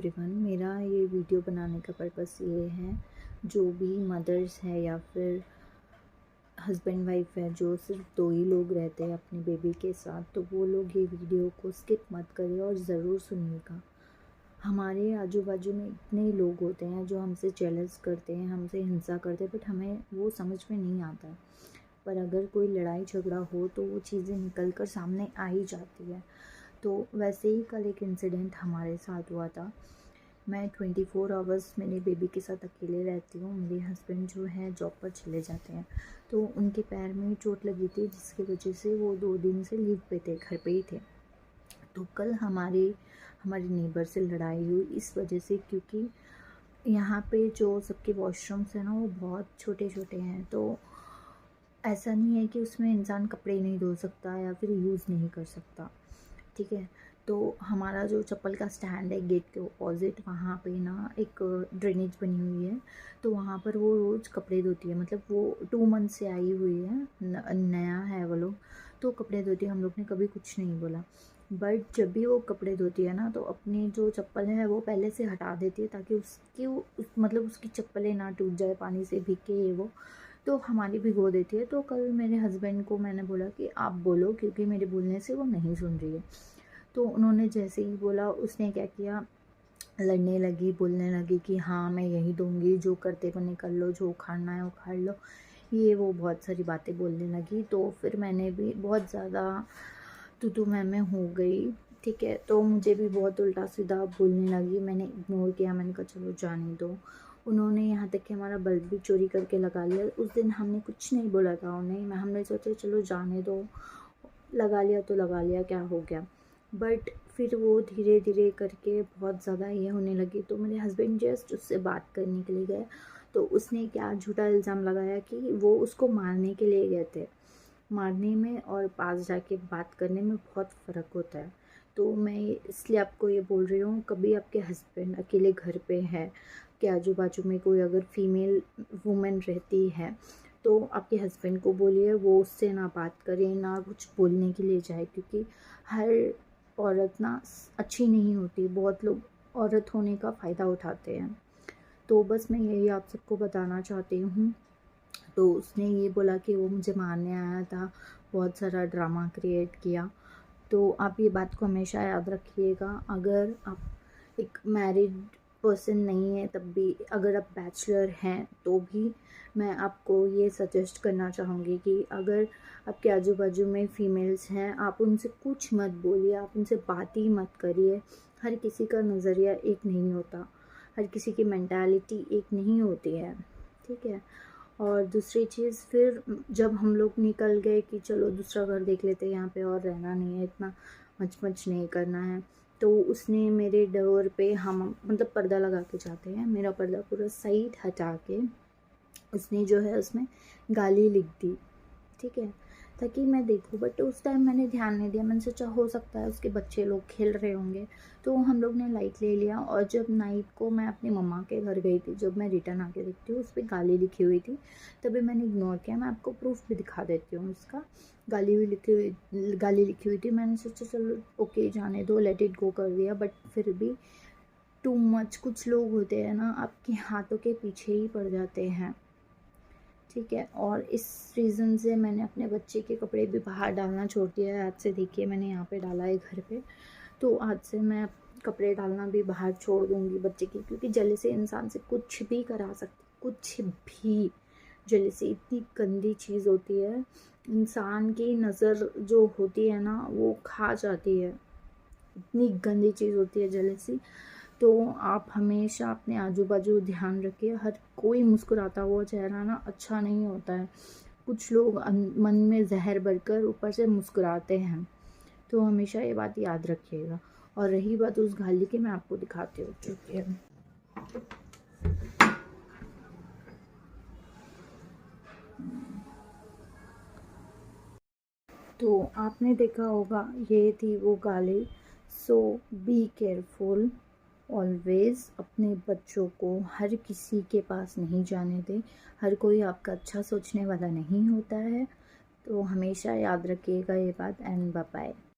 Everyone, मेरा ये video बनाने का पर्पस ये है, जो भी मदर्स है या फिर हस्बैंड वाइफ है जो सिर्फ 2 ही लोग रहते हैं अपनी बेबी के साथ, तो वो लोग ये वीडियो को स्किप मत करिए और ज़रूर सुनिएगा। हमारे आजू बाजू में इतने लोग होते हैं जो हमसे जेलस करते हैं, हमसे हिंसा करते हैं, बट हमें वो समझ में नहीं आता है। पर अगर कोई लड़ाई झगड़ा हो तो वो चीज़ें निकल कर सामने आ ही जाती है। तो वैसे ही कल एक इंसिडेंट हमारे साथ हुआ था। मैं 24 आवर्स मेरी बेबी के साथ अकेले रहती हूँ। मेरे हस्बैंड जो है जॉब पर चले जाते हैं, तो उनके पैर में चोट लगी थी, जिसकी वजह से वो 2 दिन से लीव पे थे, घर पे ही थे। तो कल हमारे नेबर से लड़ाई हुई इस वजह से, क्योंकि यहाँ पे जो सबके वॉशरूम्स हैं ना, वो बहुत छोटे छोटे हैं। तो ऐसा नहीं है कि उसमें इंसान कपड़े नहीं धो सकता या फिर यूज़ नहीं कर सकता, ठीक है। तो हमारा जो चप्पल का स्टैंड है गेट के अपोजिट, वहाँ पे ना एक ड्रेनेज बनी हुई है। तो वहाँ पर वो रोज़ कपड़े धोती है, मतलब वो 2 मंथ से आई हुई है, नया है वो लोग, तो कपड़े धोती है। हम लोग ने कभी कुछ नहीं बोला, बट जब भी वो कपड़े धोती है ना, तो अपनी जो चप्पल है वो पहले से हटा देती है, ताकि मतलब उसकी चप्पलें ना टूट जाए पानी से भीग के, ये वो तो हमारी भिगो देती है। तो कल मेरे हस्बैंड को मैंने बोला कि आप बोलो, क्योंकि मेरे बोलने से वो नहीं सुन रही है। तो उन्होंने जैसे ही बोला, उसने क्या किया, लड़ने लगी, बोलने लगी कि हाँ मैं यही दूंगी, जो करते बने कर लो, जो उखाड़ना है उखाड़ लो, ये वो बहुत सारी बातें बोलने लगी। तो फिर मैंने भी बहुत ज़्यादा तू मैं हो गई, ठीक है। तो मुझे भी बहुत उल्टा सीधा बोलने लगी, मैंने इग्नोर किया, मैंने कहा चलो जाने दो। उन्होंने यहाँ तक कि हमारा बल्ब भी चोरी करके लगा लिया। उस दिन हमने कुछ नहीं बोला था उन्हें, हमने सोचा चलो जाने दो, लगा लिया तो लगा लिया, क्या हो गया। बट फिर वो धीरे धीरे करके बहुत ज़्यादा ये होने लगी। तो मेरे हस्बैंड जस्ट उससे बात करने के लिए गए, तो उसने क्या झूठा इल्ज़ाम लगाया कि वो उसको मारने के लिए गए थे। मारने में और पास जाके बात करने में बहुत फ़र्क होता है। तो मैं इसलिए आपको ये बोल रही हूँ, कभी आपके हस्बैंड अकेले घर पे है, के आजू बाजू में कोई अगर फीमेल वुमेन रहती है, तो आपके हस्बैंड को बोलिए वो उससे ना बात करे, ना कुछ बोलने के लिए जाए, क्योंकि हर औरत ना अच्छी नहीं होती, बहुत लोग औरत होने का फ़ायदा उठाते हैं। तो बस मैं यही आप सबको बताना चाहती हूँ। तो उसने ये बोला कि वो मुझे मारने आया था, बहुत सारा ड्रामा क्रिएट किया। तो आप ये बात को हमेशा याद रखिएगा, अगर आप एक मैरिड पर्सन नहीं है तब भी, अगर आप बैचलर हैं तो भी मैं आपको ये सजेस्ट करना चाहूँगी कि अगर आपके आजू बाजू में फ़ीमेल्स हैं, आप उनसे कुछ मत बोलिए, आप उनसे बात ही मत करिए। हर किसी का नज़रिया एक नहीं होता, हर किसी की मेंटालिटी एक नहीं होती है, ठीक है। और दूसरी चीज़, फिर जब हम लोग निकल गए कि चलो दूसरा घर देख लेते हैं, यहाँ पे और रहना नहीं है, इतना मच नहीं करना है, तो उसने मेरे डोर पे, हम मतलब पर्दा लगा के जाते हैं, मेरा पर्दा पूरा साइड हटा के उसने जो है उसमें गाली लिख दी, ठीक है, ताकि मैं देखूँ। बट उस टाइम मैंने ध्यान नहीं दिया, मैंने सोचा हो सकता है उसके बच्चे लोग खेल रहे होंगे, तो हम लोग ने लाइट ले लिया। और जब नाइट को मैं अपनी मम्मा के घर गई थी, जब मैं रिटर्न आके देखती हूँ उस पर गाली लिखी हुई थी, तभी मैंने इग्नोर किया। मैं आपको प्रूफ भी दिखा देती हूँ उसका, गाली लिखी हुई थी। मैंने सोचा चलो ओके जाने दो, लेट इट गो कर दिया। बट फिर भी टू मच, कुछ लोग होते हैं ना, आपके हाथों के पीछे ही पड़ जाते हैं, ठीक है। और इस रीज़न से मैंने अपने बच्चे के कपड़े भी बाहर डालना छोड़ दिया है। आज से देखिए मैंने यहाँ पे डाला है घर पे, तो आज से मैं कपड़े डालना भी बाहर छोड़ दूँगी बच्चे की, क्योंकि जेलसी इंसान से कुछ भी करा सकती, कुछ भी। जेलसी इतनी गंदी चीज़ होती है, इंसान की नज़र जो होती है ना वो खा जाती है, इतनी गंदी चीज़ होती है जेलसी। तो आप हमेशा अपने आजू बाजू ध्यान रखिए, हर कोई मुस्कुराता हुआ चेहरा ना अच्छा नहीं होता है, कुछ लोग मन में जहर भरकर ऊपर से मुस्कुराते हैं। तो हमेशा ये बात याद रखिएगा। और रही बात उस गाली की, मैं आपको दिखाती हूँ, चुकी है। तो आपने देखा होगा, ये थी वो गाली। सो बी केयरफुल ऑलवेज़, अपने बच्चों को हर किसी के पास नहीं जाने दें, हर कोई आपका अच्छा सोचने वाला नहीं होता है। तो हमेशा याद रखिएगा ये बात, एंड बाय बाय।